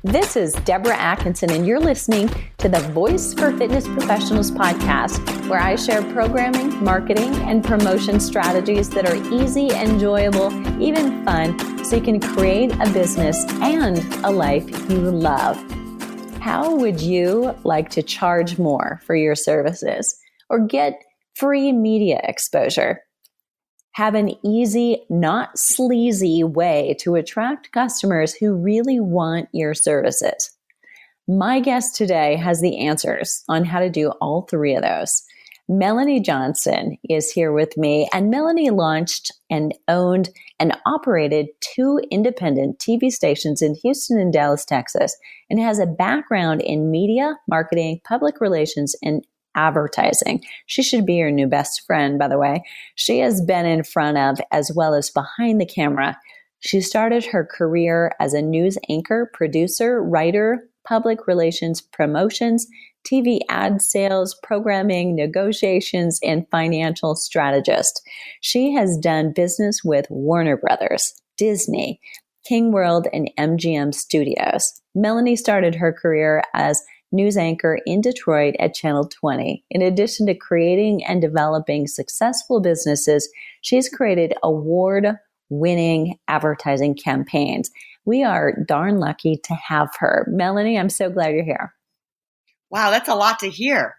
This is Deborah Atkinson, and you're listening to the Voice for Fitness Professionals podcast, where I share programming, marketing, and promotion strategies that are easy, enjoyable, even fun, so you can create a business and a life you love. How would you like to charge more for your services or get free media exposure? Have an easy, not sleazy way to attract customers who really want your services? My guest today has the answers on how to do all three of those. Melanie Johnson is here with me, and Melanie launched and owned and operated 2 independent TV stations in Houston and Dallas, Texas, and has a background in media, marketing, public relations, and advertising. She should be your new best friend, by the way. She has been in front of as well as behind the camera. She started her career as a news anchor, producer, writer, public relations, promotions, TV ad sales, programming, negotiations, and financial strategist. She has done business with Warner Brothers, Disney, King World, and MGM Studios. Melanie started her career as news anchor in Detroit at Channel 20. In addition to creating and developing successful businesses, she's created award-winning advertising campaigns. We are darn lucky to have her. Melanie, I'm so glad you're here. Wow, that's a lot to hear.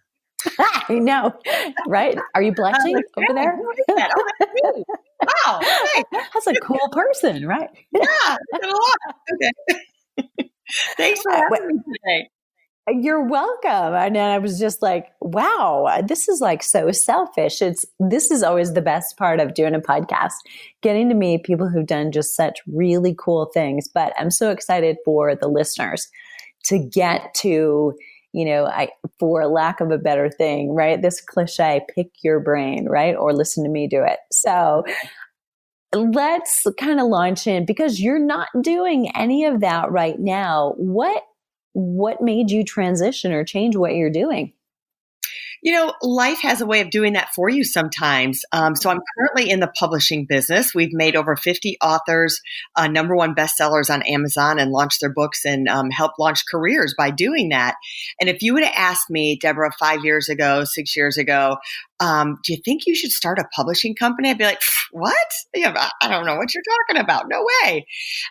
I know, right? Are you blushing over there? Oh, that's me. Wow, okay. That's a cool person, right? Yeah, that's a lot. Okay. Thanks for having me today. You're welcome. And then I was just like, wow, this is like so selfish. This is always the best part of doing a podcast, getting to meet people who've done just such really cool things. But I'm so excited for the listeners to get to, for lack of a better thing, right? This cliche, pick your brain, right? Or listen to me do it. So let's kind of launch in, because you're not doing any of that right now. What made you transition or change what you're doing? Life has a way of doing that for you sometimes. So I'm currently in the publishing business. We've made over 50 authors, #1 bestsellers on Amazon, and launched their books and helped launch careers by doing that. And if you would have asked me, Deborah, 5 years ago, 6 years ago, do you think you should start a publishing company? I'd be like, what? I don't know what you're talking about. No way.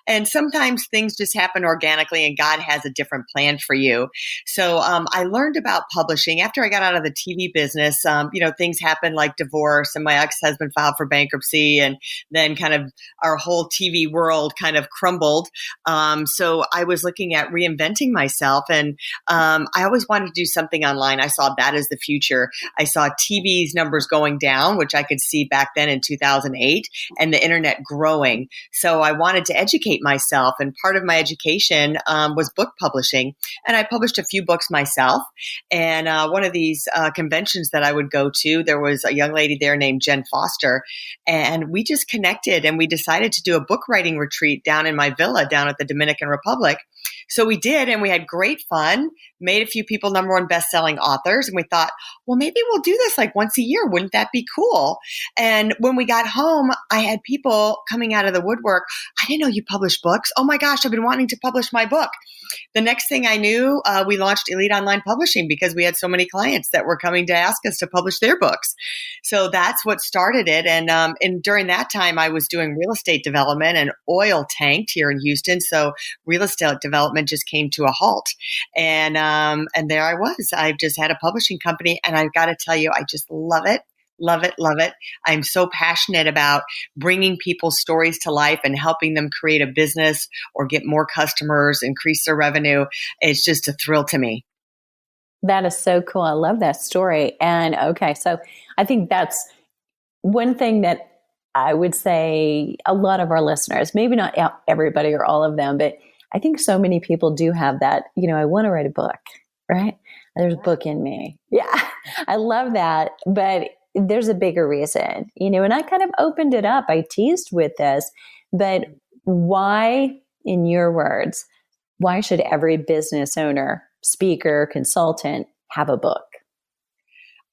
And sometimes things just happen organically, and God has a different plan for you. So I learned about publishing after I got out of the TV business. Things happened like divorce, and my ex-husband filed for bankruptcy, and then kind of our whole TV world kind of crumbled. So I was looking at reinventing myself, and I always wanted to do something online. I saw that as the future. I saw TV's numbers going down, which I could see back then in 2008, and the internet growing. So I wanted to educate myself, and part of my education was book publishing. And I published a few books myself. And one of these conventions that I would go to, there was a young lady there named Jen Foster, and we just connected, and we decided to do a book writing retreat down in my villa down at the Dominican Republic. So we did, and we had great fun, made a few people #1 best-selling authors, and we thought, well, maybe we'll do this like once a year. Wouldn't that be cool? And when we got home, I had people coming out of the woodwork. I didn't know you published books. Oh my gosh, I've been wanting to publish my book. The next thing I knew, we launched Elite Online Publishing because we had so many clients that were coming to ask us to publish their books. So that's what started it. And during that time, I was doing real estate development and oil tanked here in Houston. So real estate development just came to a halt. And there I was. I've just had a publishing company, and I've got to tell you, I just love it. Love it. Love it. I'm so passionate about bringing people's stories to life and helping them create a business or get more customers, increase their revenue. It's just a thrill to me. That is so cool. I love that story. And okay, so I think that's one thing that I would say a lot of our listeners, maybe not everybody or all of them, but I think so many people do have that, I want to write a book, right? There's a book in me. Yeah, I love that. But there's a bigger reason, and I kind of opened it up. I teased with this, but why, in your words, why should every business owner, speaker, consultant have a book?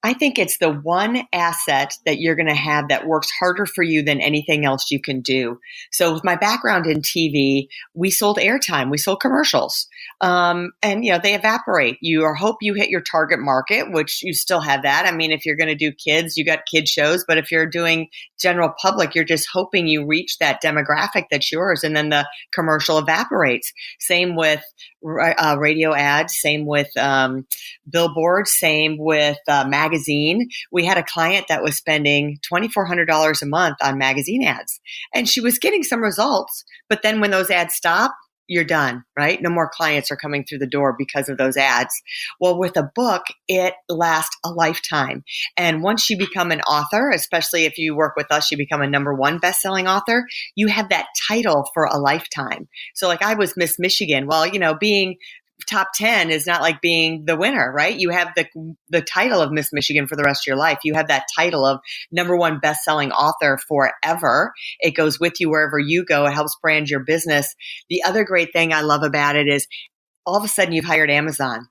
I think it's the one asset that you're going to have that works harder for you than anything else you can do. So with my background in TV, we sold airtime, we sold commercials, and they evaporate. You hope you hit your target market, which you still have that. I mean, if you're going to do kids, you got kid shows, but if you're doing general public, you're just hoping you reach that demographic that's yours, and then the commercial evaporates. Same with radio ads, same with billboards, same with magazine. We had a client that was spending $2,400 a month on magazine ads, and she was getting some results. But then when those ads stop, you're done, right? No more clients are coming through the door because of those ads. Well, with a book, it lasts a lifetime. And once you become an author, especially if you work with us, you become a #1 best-selling author, you have that title for a lifetime. So like I was Miss Michigan. Well, being top 10 is not like being the winner, right? You have the title of Miss Michigan for the rest of your life. You have that title of #1 best-selling author forever. It goes with you wherever you go. It helps brand your business. The other great thing I love about it is all of a sudden you've hired Amazon.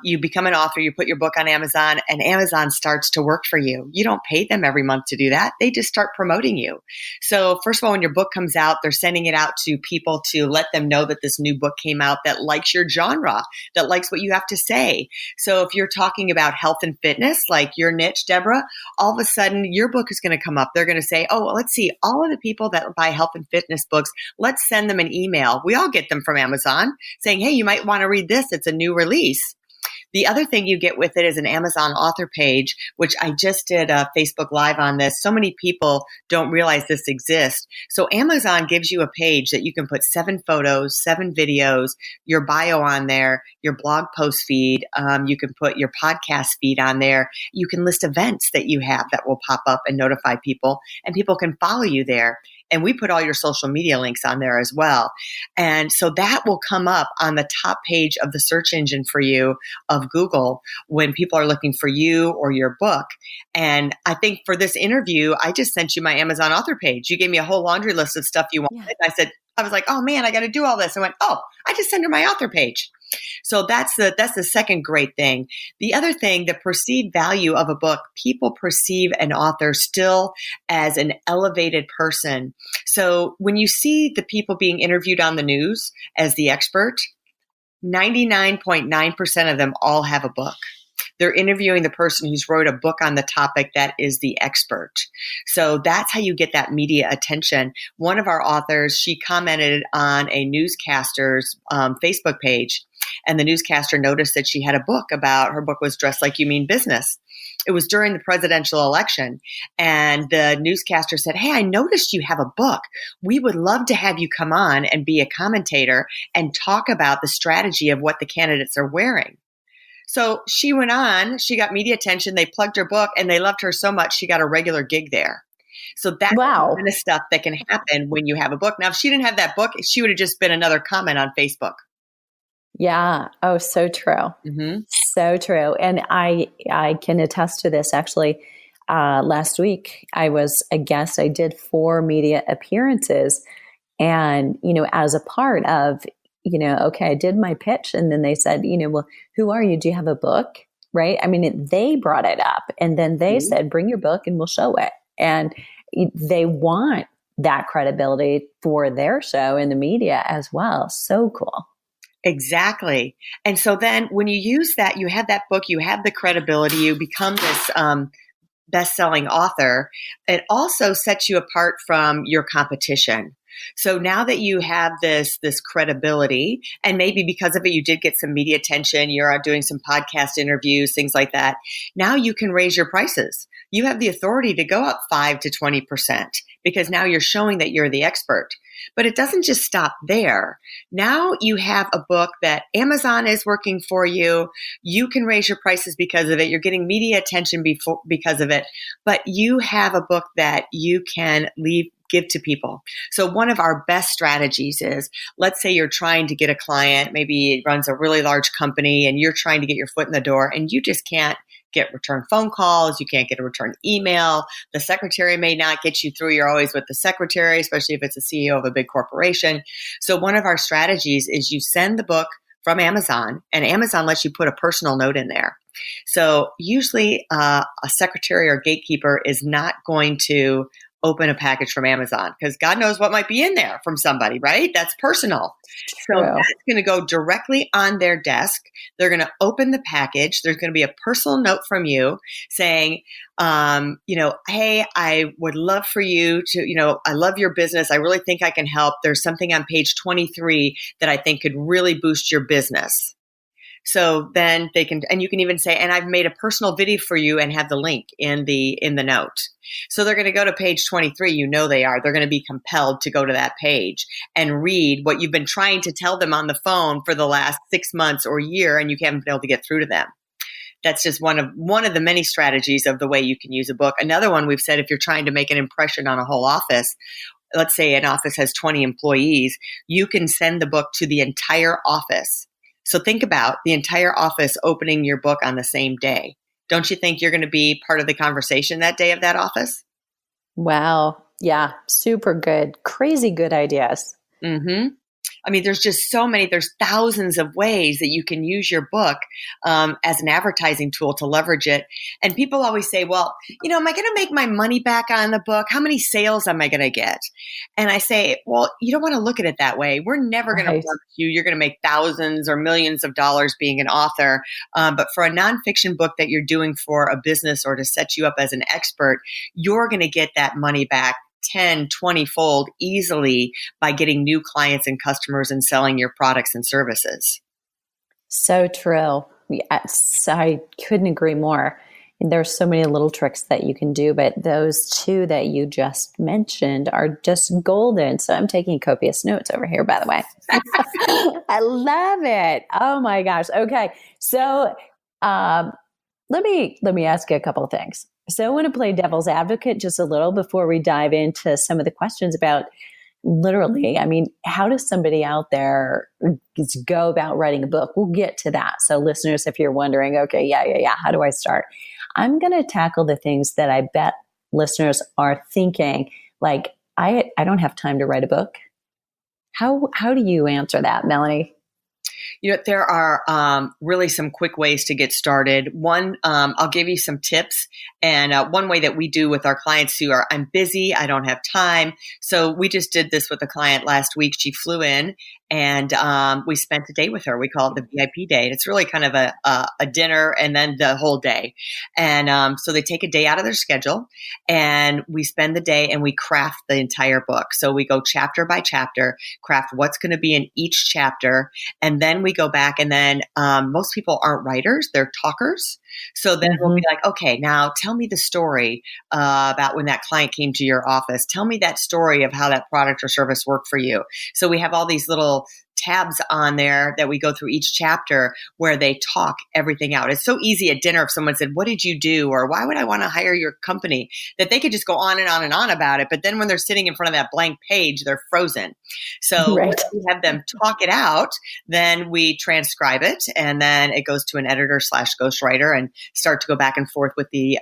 You become an author, you put your book on Amazon, and Amazon starts to work for you. You don't pay them every month to do that. They just start promoting you. So first of all, when your book comes out, they're sending it out to people to let them know that this new book came out that likes your genre, that likes what you have to say. So if you're talking about health and fitness, like your niche, Deborah, all of a sudden your book is going to come up. They're going to say, oh, well, let's see, all of the people that buy health and fitness books, let's send them an email. We all get them from Amazon saying, hey, you might want to read this. It's a new release. The other thing you get with it is an Amazon author page, which I just did a Facebook Live on this. So many people don't realize this exists. So Amazon gives you a page that you can put 7 photos, 7 videos, your bio on there, your blog post feed. You can put your podcast feed on there. You can list events that you have that will pop up and notify people, and people can follow you there. And we put all your social media links on there as well. And so that will come up on the top page of the search engine for you of Google when people are looking for you or your book. And I think for this interview, I just sent you my Amazon author page. You gave me a whole laundry list of stuff you wanted. Yeah. I was like, oh man, I got to do all this. I went, oh, I just sent her my author page. So that's the second great thing. The other thing, the perceived value of a book, people perceive an author still as an elevated person. So when you see the people being interviewed on the news as the expert, 99.9% of them all have a book. They're interviewing the person who's wrote a book on the topic that is the expert. So that's how you get that media attention. One of our authors, she commented on a newscaster's Facebook page, and the newscaster noticed that she had a book about, her book was Dress Like You Mean Business. It was during the presidential election, and the newscaster said, hey, I noticed you have a book. We would love to have you come on and be a commentator and talk about the strategy of what the candidates are wearing. So she went on, she got media attention, they plugged her book, and they loved her so much she got a regular gig there. So that's the kind of stuff that can happen when you have a book. Now, if she didn't have that book, she would have just been another comment on Facebook. Yeah. Oh, so true. Mm-hmm. So true. And I can attest to this. Actually, last week I was a guest. I did 4 media appearances, and, as a part of, okay, I did my pitch, and then they said, well, who are you? Do you have a book? Right. I mean, they brought it up, and then they said, bring your book and we'll show it. And they want that credibility for their show in the media as well. So cool. Exactly. And so then when you use that, you have that book, you have the credibility, you become this best-selling author. It also sets you apart from your competition. So now that you have this credibility, and maybe because of it, you did get some media attention, you're out doing some podcast interviews, things like that. Now you can raise your prices. You have the authority to go up 5 to 20% because now you're showing that you're the expert. But it doesn't just stop there. Now you have a book that Amazon is working for you. You can raise your prices because of it. You're getting media attention because of it. But you have a book that you can give to people. So one of our best strategies is, let's say you're trying to get a client, maybe it runs a really large company, and you're trying to get your foot in the door, and you just can't get return phone calls. You can't get a return email. The secretary may not get you through. You're always with the secretary, especially if it's a CEO of a big corporation. So one of our strategies is you send the book from Amazon, and Amazon lets you put a personal note in there. So usually a secretary or gatekeeper is not going to open a package from Amazon because God knows what might be in there from somebody, right? That's personal. So True. that's going to go directly on their desk. They're going to open the package. There's going to be a personal note from you saying, hey, I would love for you to, I love your business. I really think I can help. There's something on page 23 that I think could really boost your business. So then they can, and you can even say, and I've made a personal video for you and have the link in the note. So they're going to go to page 23. They are. They're going to be compelled to go to that page and read what you've been trying to tell them on the phone for the last 6 months or year, and you haven't been able to get through to them. That's just one of the many strategies of the way you can use a book. Another one we've said, if you're trying to make an impression on a whole office, let's say an office has 20 employees, you can send the book to the entire office. So think about the entire office opening your book on the same day. Don't you think you're going to be part of the conversation that day of that office? Wow. Yeah. Super good. Crazy good ideas. Mm-hmm. I mean, there's just so many, there's thousands of ways that you can use your book as an advertising tool to leverage it. And people always say, well, am I going to make my money back on the book? How many sales am I going to get? And I say, well, you don't want to look at it that way. We're never going to promise you're going to make thousands or millions of dollars being an author. But for a nonfiction book that you're doing for a business or to set you up as an expert, you're going to get that money back 10, 20 fold easily by getting new clients and customers and selling your products and services. So true. Yes, I couldn't agree more. There's so many little tricks that you can do, but those two that you just mentioned are just golden. So I'm taking copious notes over here, by the way. I love it. Oh my gosh. Okay. So let me ask you a couple of things. So I want to play devil's advocate just a little before we dive into some of the questions about literally, how does somebody out there go about writing a book? We'll get to that. So listeners, if you're wondering, okay, yeah, how do I start? I'm going to tackle the things that I bet listeners are thinking, like, I don't have time to write a book. How do you answer that, Melanie? There are really some quick ways to get started. One, I'll give you some tips. And one way that we do with our clients who are, I'm busy, I don't have time. So we just did this with a client last week. She flew in and we spent a day with her. We call it the VIP day. It's really kind of a dinner and then the whole day. And so they take a day out of their schedule and we spend the day and we craft the entire book. So we go chapter by chapter, craft what's going to be in each chapter. And then we go back and then most people aren't writers, they're talkers. So then we'll be like, okay, now tell me the story about when that client came to your office. Tell me that story of how that product or service worked for you. So we have all these little tabs on there that we go through each chapter where they talk everything out. It's so easy at dinner if someone said, what did you do? Or why would I want to hire your company? That they could just go on and on and on about it. But then when they're sitting in front of that blank page, they're frozen. So Once we have them talk it out, then we transcribe it and then it goes to an editor / ghostwriter and start to go back and forth with the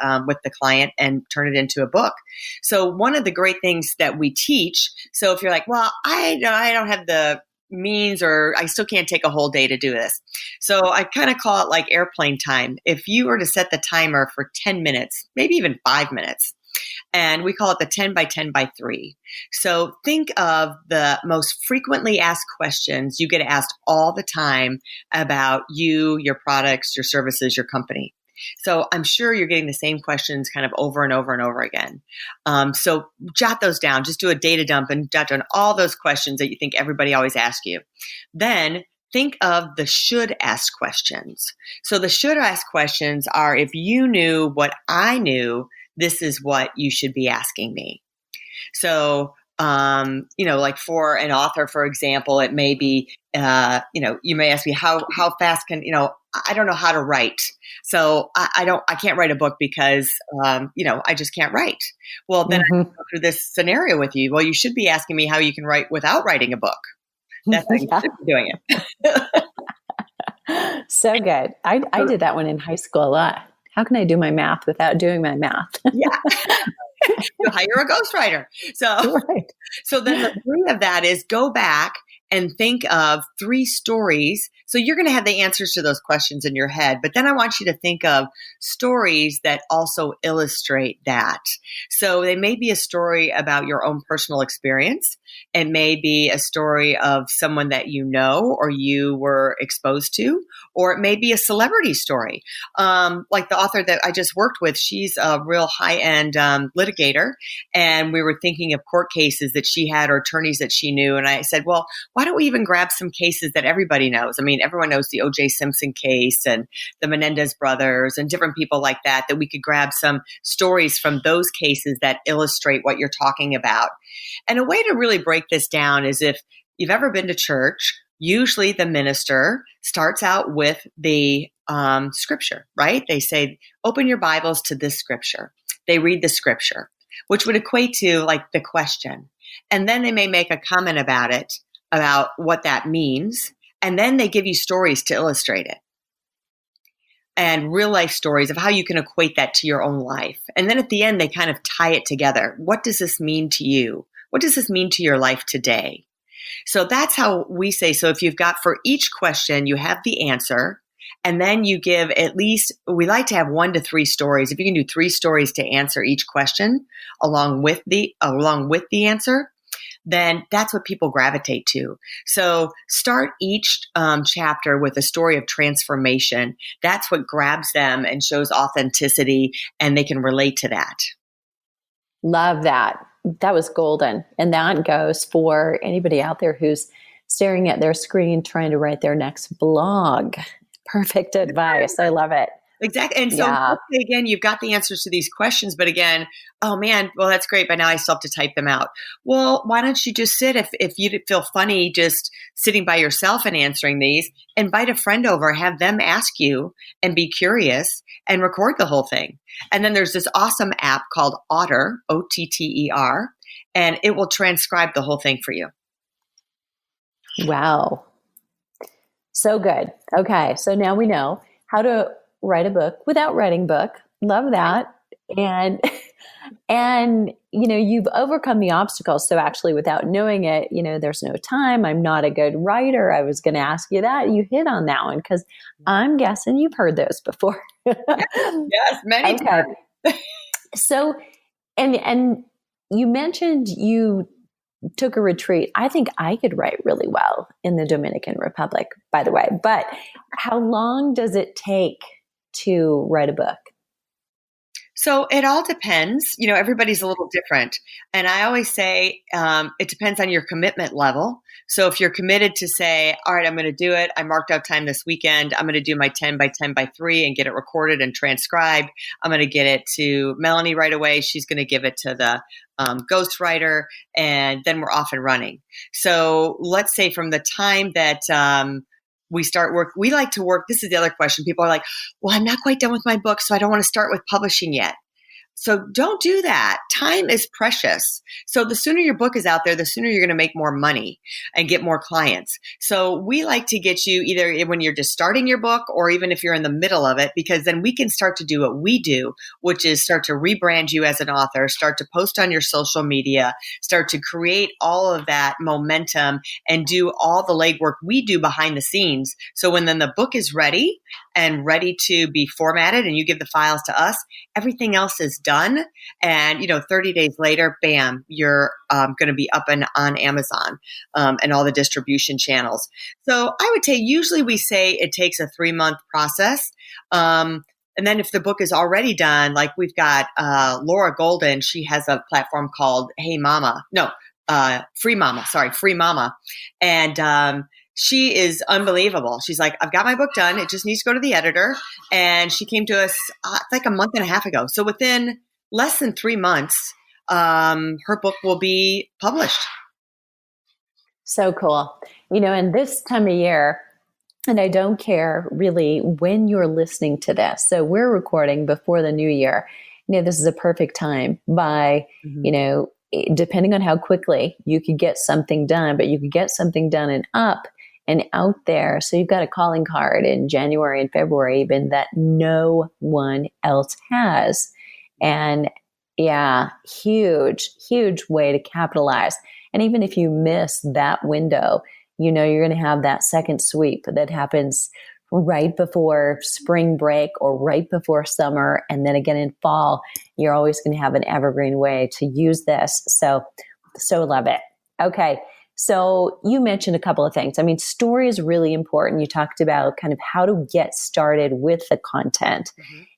client and turn it into a book. So one of the great things that we teach, so if you're like, well, I don't have the means or I still can't take a whole day to do this. So I kind of call it like airplane time. If you were to set the timer for 10 minutes, maybe even 5 minutes, and we call it the 10 by 10 by 3. So think of the most frequently asked questions you get asked all the time about you, your products, your services, your company. So I'm sure you're getting the same questions kind of over and over and over again. So jot those down. Just do a data dump and jot down all those questions that you think everybody always asks you. Then think of the should ask questions. So the should ask questions are, if you knew what I knew, this is what you should be asking me. So like for an author, for example, it may be, you may ask me how fast can, I don't know how to write. So I can't write a book because, I just can't write. Well, then I go through this scenario with you. Well, you should be asking me how you can write without writing a book. That's how you should be doing it. So good. I did that one in high school a lot. How can I do my math without doing my math? Yeah. You hire a ghostwriter. So then the three of that is go back and think of 3 stories. So you're going to have the answers to those questions in your head, but then I want you to think of stories that also illustrate that. So they may be a story about your own personal experience. It may be a story of someone that you know or you were exposed to, or it may be a celebrity story. Like the author that I just worked with, she's a real high-end litigator, and we were thinking of court cases that she had or attorneys that she knew. And I said, well, why don't we even grab some cases that everybody knows? I mean, everyone knows the O.J. Simpson case and the Menendez brothers and different people like that we could grab some stories from those cases that illustrate what you're talking about. And a way to really break this down is if you've ever been to church, usually the minister starts out with the scripture, right? They say, open your Bibles to this scripture. They read the scripture, which would equate to like the question. And then they may make a comment about it, about what that means. And then they give you stories to illustrate it. And real life stories of how you can equate that to your own life. And then at the end, they kind of tie it together. What does this mean to you? What does this mean to your life today? So that's how we say, so if you've got for each question, you have the answer, and then you give at least, we like to have 1 to 3 stories. If you can do 3 stories to answer each question along with the answer, then that's what people gravitate to. So start each chapter with a story of transformation. That's what grabs them and shows authenticity, and they can relate to that. Love that. That was golden. And that goes for anybody out there who's staring at their screen trying to write their next blog. Perfect advice. I love it. Exactly. And so again, you've got the answers to these questions, but again, oh man, well, that's great. But now I still have to type them out. Well, why don't you just sit, if you feel funny just sitting by yourself and answering these, invite a friend over, have them ask you and be curious and record the whole thing. And then there's this awesome app called Otter, Otter, and it will transcribe the whole thing for you. Wow. So good. Okay. So now we know how to write a book without writing book. Love that. And you've overcome the obstacles. So actually without knowing it, there's no time. I'm not a good writer. I was going to ask you that. You hit on that one because I'm guessing you've heard those before. Yes, many times. So, and you mentioned you took a retreat. I think I could write really well in the Dominican Republic, by the way, but how long does it take to write a book? So it all depends. Everybody's a little different. And I always say it depends on your commitment level. So if you're committed to say, all right, I'm going to do it. I marked out time this weekend. I'm going to do my 10 by 10 by 3 and get it recorded and transcribed. I'm going to get it to Melanie right away. She's going to give it to the ghostwriter, and then we're off and running. So let's say from the time that we start work, we like to work. This is the other question. People are like, well, I'm not quite done with my book, so I don't want to start with publishing yet. So don't do that. Time is precious. So the sooner your book is out there, the sooner you're going to make more money and get more clients. So we like to get you either when you're just starting your book or even if you're in the middle of it, because then we can start to do what we do, which is start to rebrand you as an author, start to post on your social media, start to create all of that momentum and do all the legwork we do behind the scenes. So when then the book is ready and ready to be formatted and you give the files to us, everything else is done. And, 30 days later, bam, you're going to be up and on Amazon and all the distribution channels. So I would say usually we say it takes a 3-month process. And then if the book is already done, like we've got Laura Golden, she has a platform called Free Mama. And she is unbelievable. She's like, I've got my book done. It just needs to go to the editor. And she came to us like a month and a half ago. So within less than 3 months, her book will be published. So cool. And this time of year, and I don't care really when you're listening to this. So we're recording before the new year. This is a perfect time by, depending on how quickly you could get something done, but you could get something done and up and out there. So you've got a calling card in January and February even that no one else has. And yeah, huge, huge way to capitalize. And even if you miss that window, you're going to have that second sweep that happens right before spring break or right before summer. And then again in fall, you're always going to have an evergreen way to use this. So love it. Okay. So you mentioned a couple of things. I mean, story is really important. You talked about kind of how to get started with the content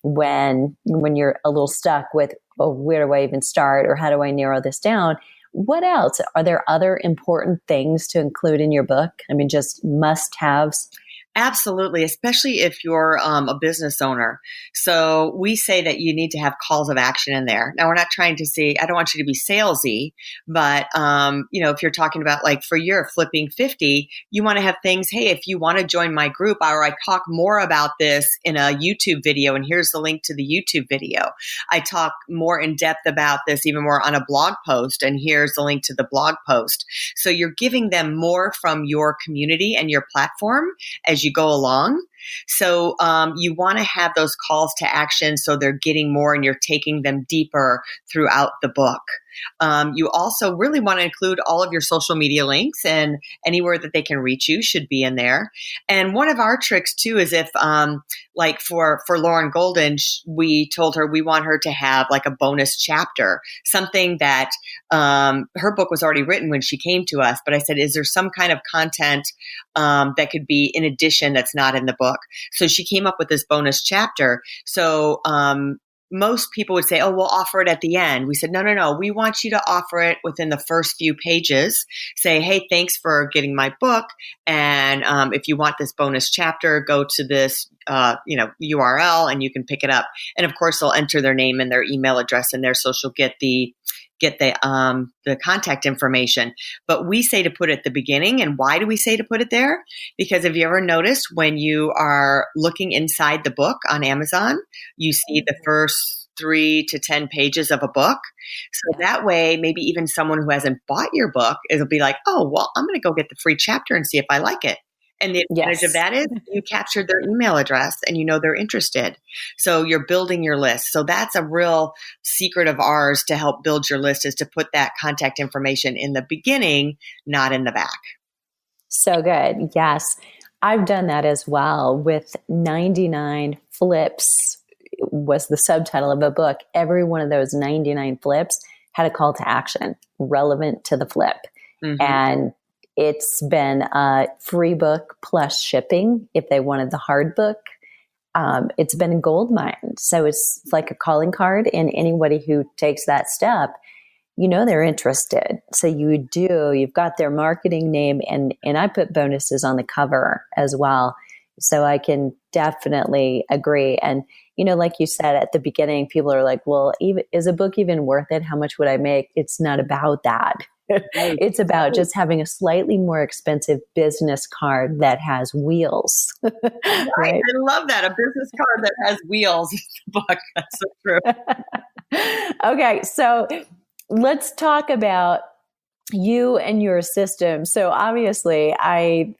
when you're a little stuck with, oh, where do I even start? Or how do I narrow this down? What else? Are there other important things to include in your book? I mean, just must-haves? Absolutely, especially if you're a business owner. So we say that you need to have calls of action in there. Now, we're not trying to say, I don't want you to be salesy, but, if you're talking about like for your flipping 50, you want to have things, hey, if you want to join my group, or I talk more about this in a YouTube video, and here's the link to the YouTube video. I talk more in depth about this, even more on a blog post, and here's the link to the blog post. So you're giving them more from your community and your platform as you go along. So you want to have those calls to action so they're getting more and you're taking them deeper throughout the book. You also really want to include all of your social media links, and anywhere that they can reach you should be in there. And one of our tricks too is if like for Lauren Golden, we told her we want her to have like a bonus chapter, something that her book was already written when she came to us. But I said, is there some kind of content that could be in addition that's not in the book? So she came up with this bonus chapter. So most people would say, oh, we'll offer it at the end. We said, no. We want you to offer it within the first few pages. Say, hey, thanks for getting my book. And if you want this bonus chapter, go to this URL and you can pick it up. And of course, they'll enter their name and their email address in there, so she'll get the contact information. But we say to put it at the beginning. And why do we say to put it there? Because have you ever noticed when you are looking inside the book on Amazon, you see the first 3 to 10 pages of a book. So that way, maybe even someone who hasn't bought your book, it'll be like, oh, well, I'm going to go get the free chapter and see if I like it. And the advantage of that is you captured their email address and they're interested. So you're building your list. So that's a real secret of ours to help build your list, is to put that contact information in the beginning, not in the back. So good. Yes. I've done that as well with 99 flips was the subtitle of a book. Every one of those 99 flips had a call to action relevant to the flip. And it's been a free book plus shipping if they wanted the hard book. It's been a gold mine. So it's like a calling card, and anybody who takes that step, they're interested. So you've got their marketing name, and I put bonuses on the cover as well. So I can definitely agree. And, like you said at the beginning, people are like, well, is a book even worth it? How much would I make? It's not about that. It's about just having a slightly more expensive business card that has wheels. Right. I love that. A business card that has wheels is the book. That's so true. Okay. So let's talk about you and your system. So obviously I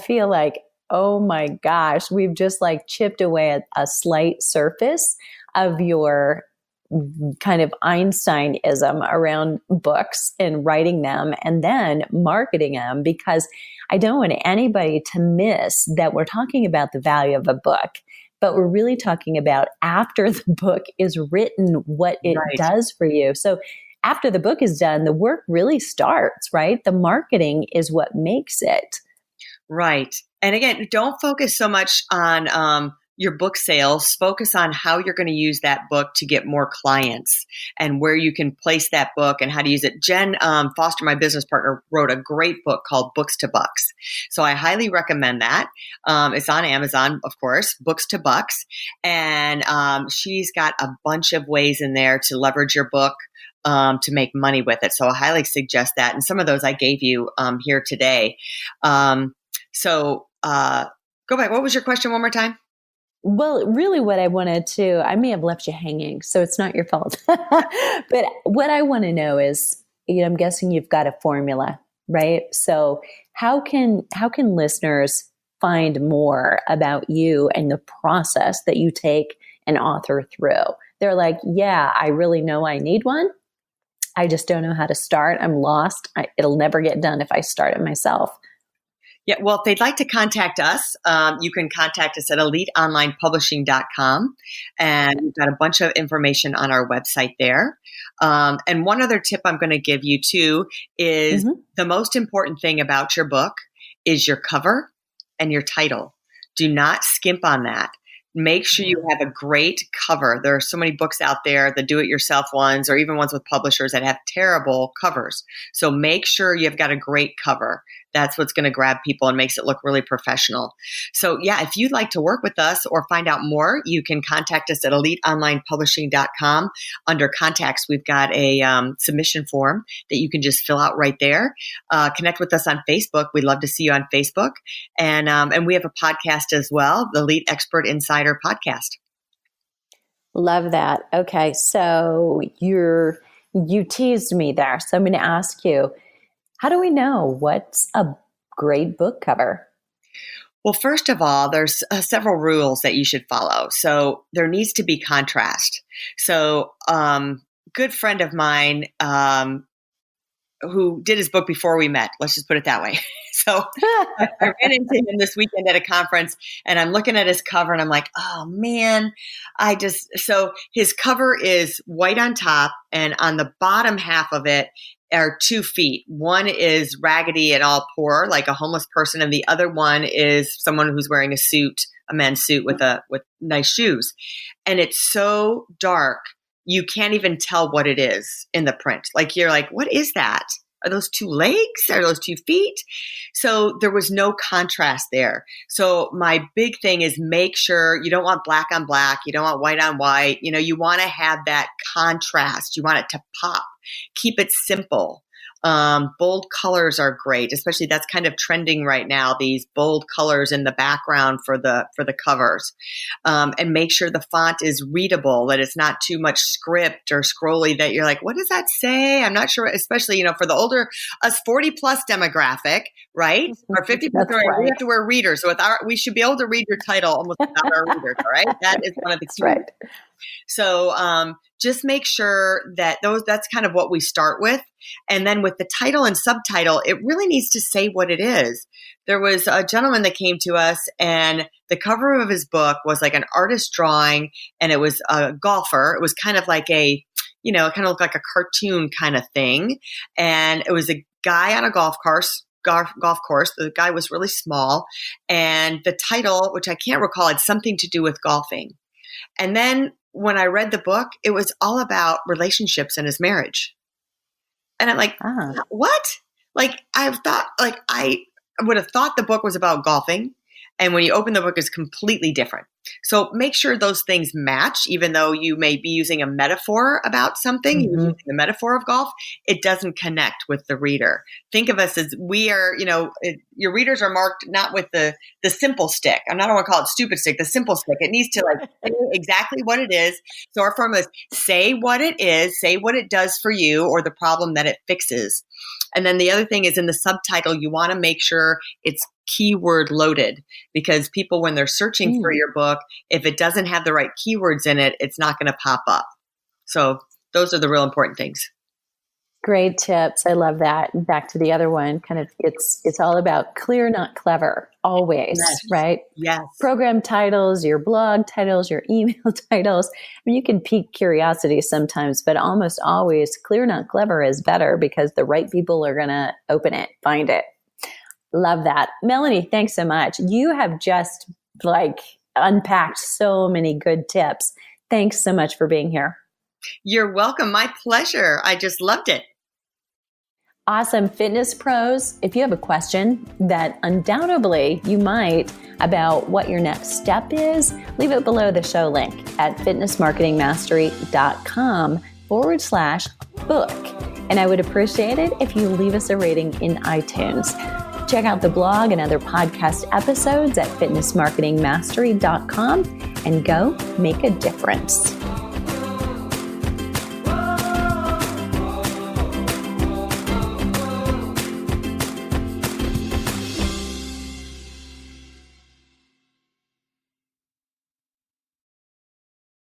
feel like, oh my gosh, we've just like chipped away at a slight surface of your kind of Einsteinism around books and writing them and then marketing them, because I don't want anybody to miss that we're talking about the value of a book, but we're really talking about after the book is written, what it does for you. So after the book is done, the work really starts, right? The marketing is what makes it. Right. And again, don't focus so much on your book sales. Focus on how you're going to use that book to get more clients and where you can place that book and how to use it. Jen Foster, my business partner, wrote a great book called Books to Bucks. So I highly recommend that. It's on Amazon, of course, Books to Bucks. And she's got a bunch of ways in there to leverage your book to make money with it. So I highly suggest that. And some of those I gave you here today. So go back. What was your question one more time? Well, really what I may have left you hanging, so it's not your fault. But what I want to know is, I'm guessing you've got a formula, right? So how can listeners find more about you and the process that you take an author through? They're like, yeah, I really know I need one. I just don't know how to start. I'm lost. It'll never get done if I start it myself. Yeah, well, if they'd like to contact us, you can contact us at eliteonlinepublishing.com. And we've got a bunch of information on our website there. And one other tip I'm going to give you too is the most important thing about your book is your cover and your title. Do not skimp on that. Make sure you have a great cover. There are so many books out there, the do-it-yourself ones, or even ones with publishers that have terrible covers. So make sure you've got a great cover. That's what's going to grab people and makes it look really professional. So yeah, if you'd like to work with us or find out more, you can contact us at eliteonlinepublishing.com. Under contacts, we've got a submission form that you can just fill out right there. Connect with us on Facebook. We'd love to see you on Facebook. And we have a podcast as well, the Elite Expert Insider Podcast. Love that. Okay. So you teased me there. So I'm going to ask you, how do we know what's a great book cover? Well, first of all, there's several rules that you should follow. So there needs to be contrast. So good friend of mine who did his book before we met, let's just put it that way. So I ran into him this weekend at a conference and I'm looking at his cover and I'm like, oh man, so his cover is white on top and on the bottom half of it are 2 feet. One is raggedy and all poor, like a homeless person. And the other one is someone who's wearing a suit, a men's suit with nice shoes. And it's so dark, you can't even tell what it is in the print. Like you're like, what is that? Are those 2 legs? Are those 2 feet? So there was no contrast there. So my big thing is make sure you don't want black on black. You don't want white on white. You want to have that contrast. You want it to pop. Keep it simple. Bold colors are great, especially that's kind of trending right now, these bold colors in the background for the covers. And make sure the font is readable, that it's not too much script or scrolly that you're like, what does that say? I'm not sure, especially, for the older, us 40 plus demographic, right? Or 50 plus, right. We have to wear readers. So we should be able to read your title almost without our readers, all right? That is one of the keys. Right. So just make sure that that's kind of what we start with. And then with the title and subtitle, it really needs to say what it is. There was a gentleman that came to us and the cover of his book was like an artist drawing and it was a golfer. It was kind of like it kind of looked like a cartoon kind of thing. And it was a guy on a golf course. The guy was really small. And the title, which I can't recall, had something to do with golfing. And then when I read the book, it was all about relationships and his marriage. And I'm like, what? Like I would have thought the book was about golfing. And when you open the book, it's completely different. So make sure those things match, even though you may be using a metaphor about something, you're using the metaphor of golf, it doesn't connect with the reader. Think of us as we are, your readers are marked not with the simple stick. I don't want to call it stupid stick, the simple stick. It needs to say exactly what it is. So our formula is say what it is, say what it does for you or the problem that it fixes. And then the other thing is in the subtitle, you want to make sure it's keyword loaded because people, when they're searching for your book, if it doesn't have the right keywords in it, it's not going to pop up. So those are the real important things. Great tips. I love that. Back to the other one, kind of it's all about clear, not clever, always, right? Yes. Program titles, your blog titles, your email titles. I mean, you can pique curiosity sometimes, but almost always clear, not clever is better because the right people are going to open it, find it. Love that. Melanie, thanks so much. You have just unpacked so many good tips. Thanks so much for being here. You're welcome. My pleasure. I just loved it. Awesome. Fitness pros, if you have a question that undoubtedly you might about what your next step is, leave it below the show link at fitnessmarketingmastery.com/book. And I would appreciate it if you leave us a rating in iTunes. Check out the blog and other podcast episodes at fitnessmarketingmastery.com and go make a difference.